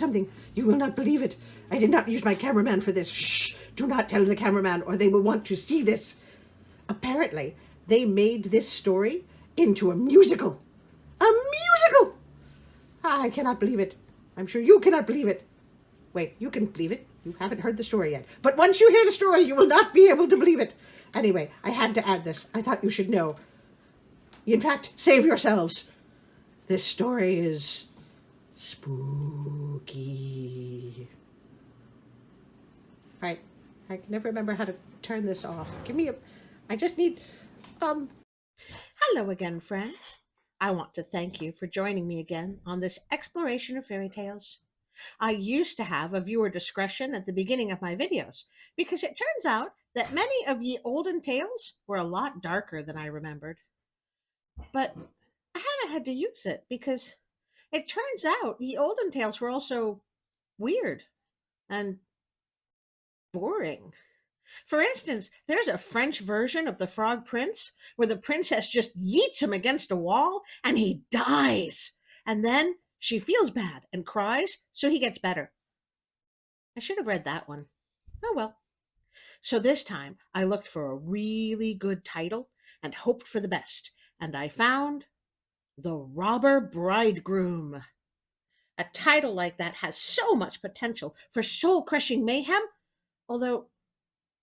something. You will not believe it. I did not use my cameraman for this. Shh! Do not tell the cameraman, or they will want to see this. Apparently, they made this story into a musical. A musical! I cannot believe it. I'm sure you cannot believe it. Wait, you can believe it. You haven't heard the story yet. But once you hear the story, you will not be able to believe it. Anyway, I had to add this. I thought you should know. In fact, save yourselves. This story is spooky. Right. I can never remember how to turn this off. I just need, Hello again, friends. I want to thank you for joining me again on this exploration of fairy tales. I used to have a viewer discretion at the beginning of my videos because it turns out that many of ye olden tales were a lot darker than I remembered. But I haven't had to use it because it turns out ye olden tales were also weird and boring. For instance, there's a French version of The Frog Prince where the princess just yeets him against a wall and he dies. And then she feels bad and cries, so he gets better. I should have read that one. Oh well. So this time I looked for a really good title and hoped for the best, and I found The Robber Bridegroom. A title like that has so much potential for soul-crushing mayhem, although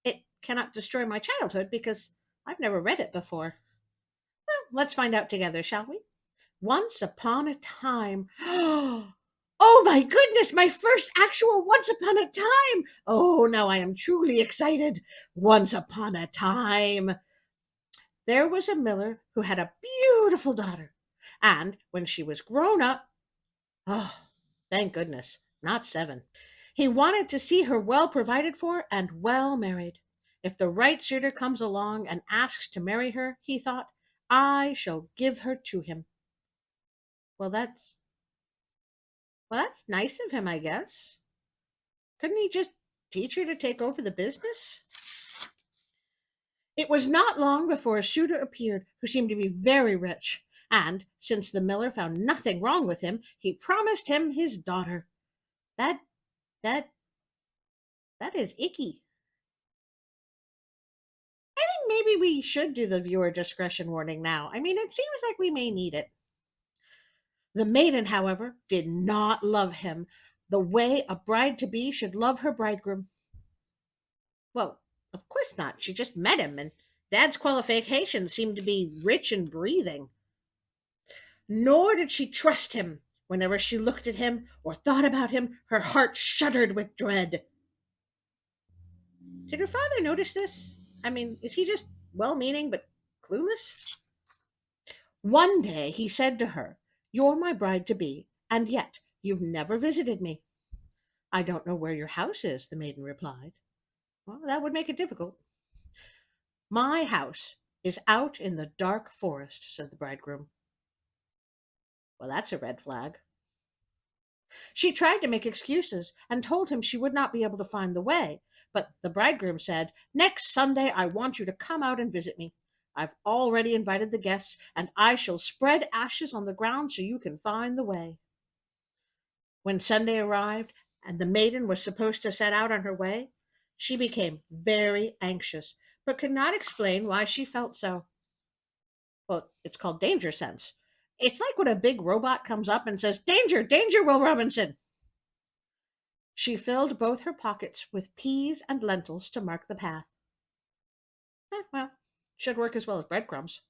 it cannot destroy my childhood because I've never read it before. Well, let's find out together, shall we? Once upon a time. Oh my goodness, my first actual Once Upon a Time. Oh, now I am truly excited. Once upon a time. There was a miller who had a beautiful daughter. And when she was grown up, oh, thank goodness, not 7. He wanted to see her well provided for and well married. If the right suitor comes along and asks to marry her, he thought, I shall give her to him. Well, that's nice of him, I guess. Couldn't he just teach her to take over the business? It was not long before a suitor appeared who seemed to be very rich, and since the miller found nothing wrong with him, he promised him his daughter. That is icky. I think maybe we should do the viewer discretion warning now. I mean, it seems like we may need it. The maiden, however, did not love him the way a bride-to-be should love her bridegroom. Well, of course not. She just met him, and Dad's qualifications seemed to be rich and breathing. Nor did she trust him. Whenever she looked at him or thought about him, her heart shuddered with dread. Did her father notice this? I mean, is he just well-meaning but clueless? One day he said to her, You're my bride-to-be, and yet you've never visited me. I don't know where your house is, the maiden replied. Well, that would make it difficult. My house is out in the dark forest, said the bridegroom. Well, that's a red flag. She tried to make excuses and told him she would not be able to find the way, but the bridegroom said, Next Sunday I want you to come out and visit me. I've already invited the guests, and I shall spread ashes on the ground so you can find the way. When Sunday arrived, and the maiden was supposed to set out on her way, she became very anxious, but could not explain why she felt so. Well, it's called danger sense. It's like when a big robot comes up and says, Danger, danger, Will Robinson. She filled both her pockets with peas and lentils to mark the path. Well, should work as well as breadcrumbs.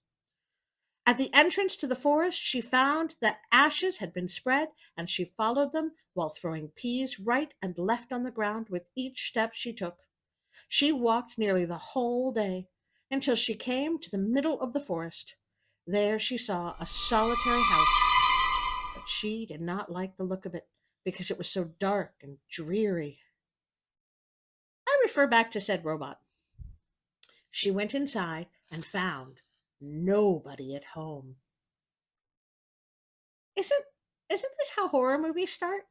At the entrance to the forest, she found that ashes had been spread, and she followed them while throwing peas right and left on the ground with each step she took. She walked nearly the whole day until she came to the middle of the forest. There she saw a solitary house, but she did not like the look of it because it was so dark and dreary. I refer back to said robot. She went inside and found nobody at home. Isn't this how horror movies start?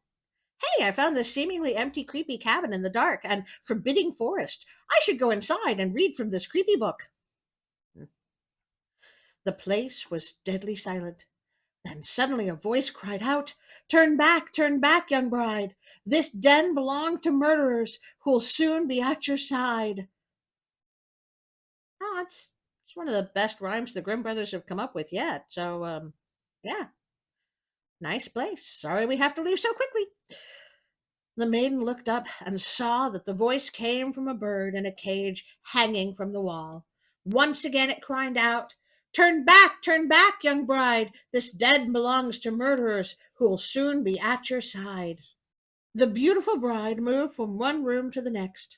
Hey, I found this seemingly empty, creepy cabin in the dark and forbidding forest. I should go inside and read from this creepy book. The place was deadly silent. Then suddenly a voice cried out, turn back, young bride. This den belongs to murderers who'll soon be at your side." Oh, it's one of the best rhymes the Grimm brothers have come up with yet. So, yeah, nice place. Sorry we have to leave so quickly. The maiden looked up and saw that the voice came from a bird in a cage hanging from the wall. Once again it cried out, turn back, young bride. This den belongs to murderers who'll soon be at your side." The beautiful bride moved from one room to the next.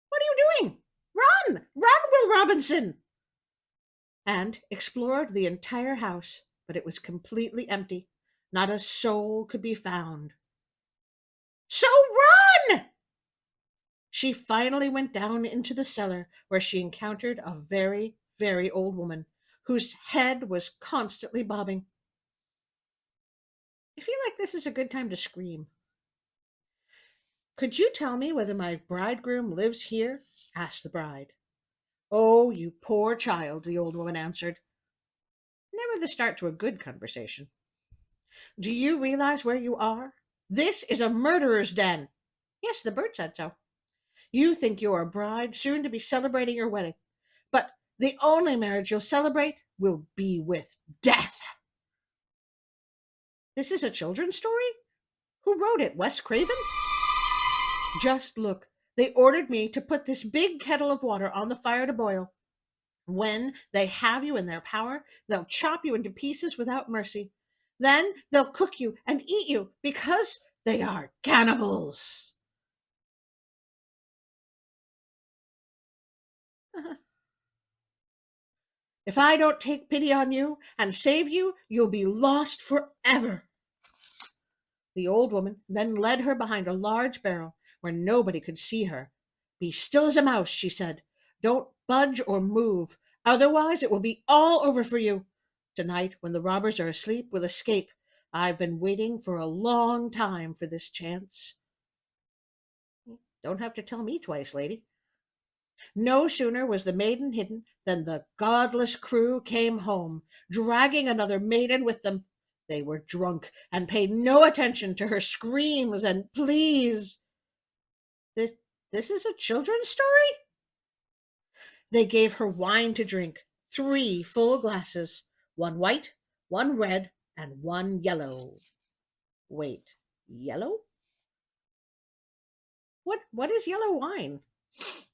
"What are you doing? Run, Will Robinson!" And explored the entire house, but it was completely empty. Not a soul could be found. "So run!" She finally went down into the cellar, where she encountered a very, very old woman, whose head was constantly bobbing. I feel like this is a good time to scream. "Could you tell me whether my bridegroom lives here?" asked the bride. "Oh, you poor child," the old woman answered. Never the start to a good conversation. "Do you realize where you are? This is a murderer's den." Yes, the bird said so. "You think you're a bride, soon to be celebrating your wedding. But the only marriage you'll celebrate will be with death." This is a children's story? Who wrote it? Wes Craven? Just look. They ordered me to put this big kettle of water on the fire to boil. When they have you in their power, they'll chop you into pieces without mercy. Then they'll cook you and eat you because they are cannibals. If I don't take pity on you and save you, you'll be lost forever. The old woman then led her behind a large barrel where nobody could see her. "Be still as a mouse," she said. "Don't budge or move, otherwise it will be all over for you. Tonight, when the robbers are asleep, we'll escape. I've been waiting for a long time for this chance." Don't have to tell me twice, lady. No sooner was the maiden hidden than the godless crew came home, dragging another maiden with them. They were drunk and paid no attention to her screams and pleas. This, this is a children's story? They gave her wine to drink, 3 full glasses, one white, one red, and one yellow. Wait, yellow? What is yellow wine?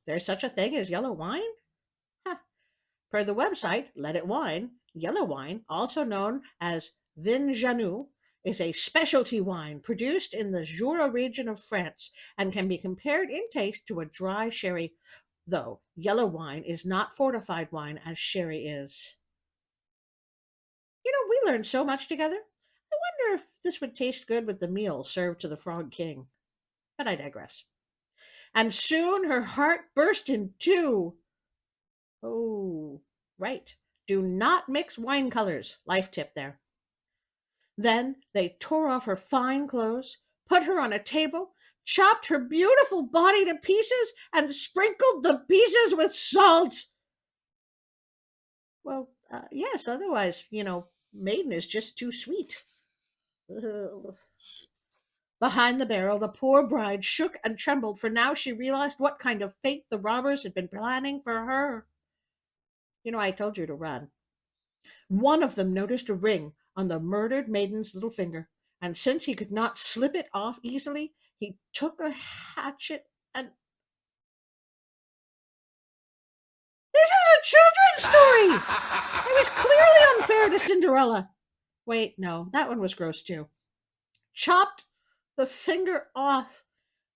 There's such a thing as yellow wine? Huh. Per the website Let It Wine, yellow wine, also known as vin jaune, is a specialty wine produced in the Jura region of France and can be compared in taste to a dry sherry, though yellow wine is not fortified wine as sherry is. We learned so much together. I wonder if this would taste good with the meal served to the Frog King. But I digress. And soon her heart burst in two. Oh, right. Do not mix wine colors. Life tip there. Then they tore off her fine clothes, put her on a table, chopped her beautiful body to pieces, and sprinkled the pieces with salt. Well, yes, otherwise, maiden is just too sweet. Ugh. Behind the barrel, the poor bride shook and trembled, for now she realized what kind of fate the robbers had been planning for her. I told you to run. One of them noticed a ring on the murdered maiden's little finger, and since he could not slip it off easily, he took a hatchet and. This is a children's story! It was clearly unfair to Cinderella. Wait, no, that one was gross too. Chopped the finger off.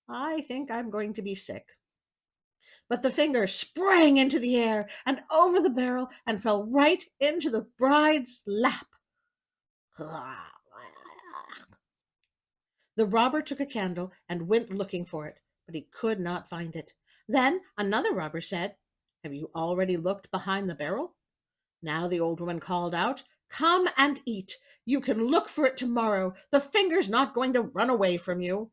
I think I'm going to be sick. But the finger sprang into the air and over the barrel and fell right into the bride's lap. The robber took a candle and went looking for it, but he could not find it. Then another robber said, "Have you already looked behind the barrel?" Now the old woman called out, "Come and eat. You can look for it tomorrow. The finger's not going to run away from you."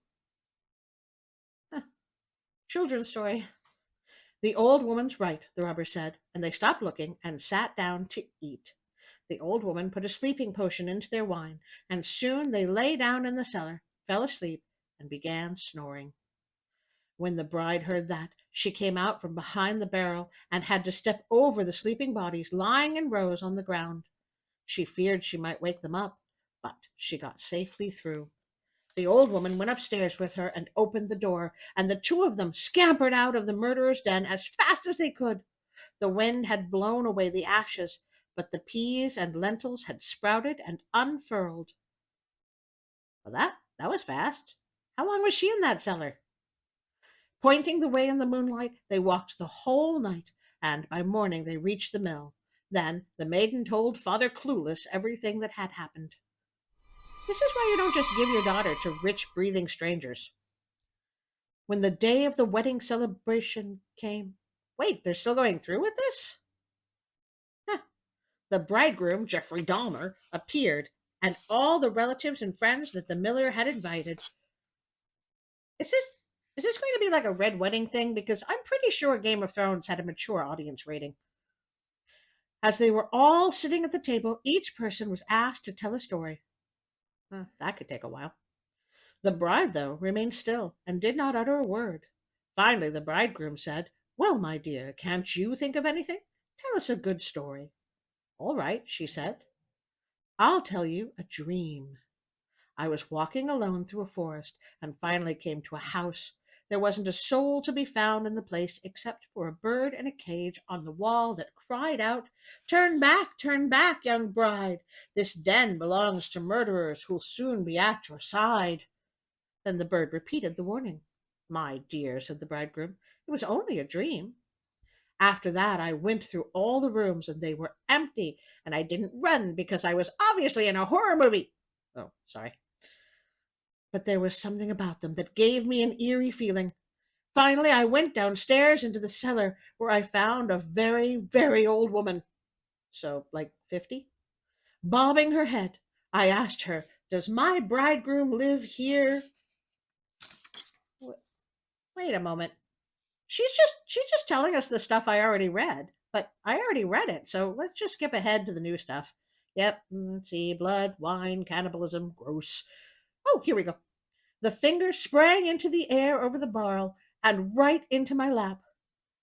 Children's story. The old woman's right, the robber said, and they stopped looking and sat down to eat. The old woman put a sleeping potion into their wine, and soon they lay down in the cellar, fell asleep, and began snoring. When the bride heard that, she came out from behind the barrel and had to step over the sleeping bodies lying in rows on the ground. She feared she might wake them up, but she got safely through. The old woman went upstairs with her and opened the door, and the two of them scampered out of the murderer's den as fast as they could. The wind had blown away the ashes, but the peas and lentils had sprouted and unfurled. Well, that was fast. How long was she in that cellar? Pointing the way in the moonlight, they walked the whole night, and by morning they reached the mill. Then the maiden told Father Clueless everything that had happened. This is why you don't just give your daughter to rich, breathing strangers. When the day of the wedding celebration came, wait, they're still going through with this? Huh. The bridegroom, Jeffrey Dahmer, appeared, and all the relatives and friends that the miller had invited. Is this is this going to be like a red wedding thing? Because I'm pretty sure Game of Thrones had a mature audience rating. As they were all sitting at the table, each person was asked to tell a story. That could take a while. The bride, though, remained still and did not utter a word. Finally, the bridegroom said, "Well, my dear, can't you think of anything? Tell us a good story." "All right," she said. "I'll tell you a dream. I was walking alone through a forest and finally came to a house. There wasn't a soul to be found in the place except for a bird in a cage on the wall that cried out, 'Turn back, young bride. This den belongs to murderers who'll soon be at your side.'" Then the bird repeated the warning. "My dear," said the bridegroom, "it was only a dream." After that, I went through all the rooms and they were empty, and I didn't run because I was obviously in a horror movie. Oh, sorry. But there was something about them that gave me an eerie feeling. Finally, I went downstairs into the cellar where I found a very, very old woman. So, like 50? Bobbing her head. I asked her, "Does my bridegroom live here?" Wait a moment. She's just telling us the stuff I already read, but I already read it, so let's just skip ahead to the new stuff. Yep, let's see, blood, wine, cannibalism, gross. Oh, here we go. The finger sprang into the air over the barrel and right into my lap.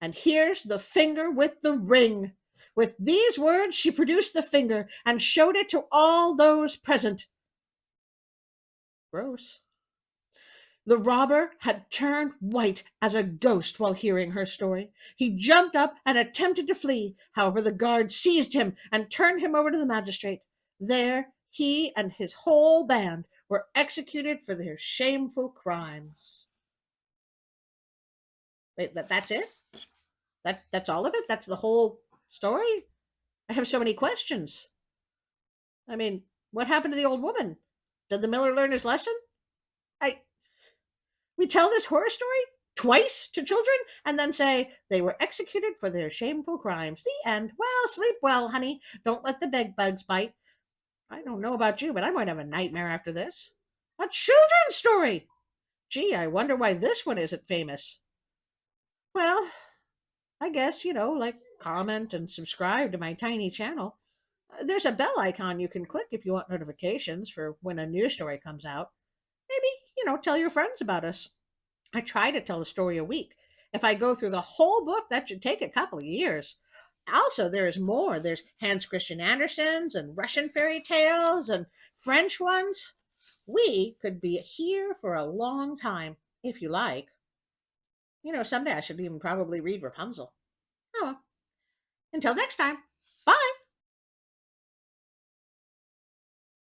And here's the finger with the ring. With these words, she produced the finger and showed it to all those present. Gross. The robber had turned white as a ghost while hearing her story. He jumped up and attempted to flee. However, the guard seized him and turned him over to the magistrate. There, he and his whole band were executed for their shameful crimes. Wait, that's it? That's all of it? That's the whole story? I have so many questions. I mean, what happened to the old woman? Did the miller learn his lesson? I We tell this horror story twice to children and then say they were executed for their shameful crimes. The end. Well, sleep well, honey. Don't let the bed bugs bite. I don't know about you, but I might have a nightmare after this. A children's story! Gee, I wonder why this one isn't famous. Well, I guess, like comment and subscribe to my tiny channel. There's a bell icon you can click if you want notifications for when a new story comes out. Maybe, tell your friends about us. I try to tell a story a week. If I go through the whole book, that should take a couple of years. Also, there is more. There's Hans Christian Andersen's and Russian fairy tales and French ones. We could be here for a long time, if you like. Someday I should even probably read Rapunzel. Oh well. Until next time.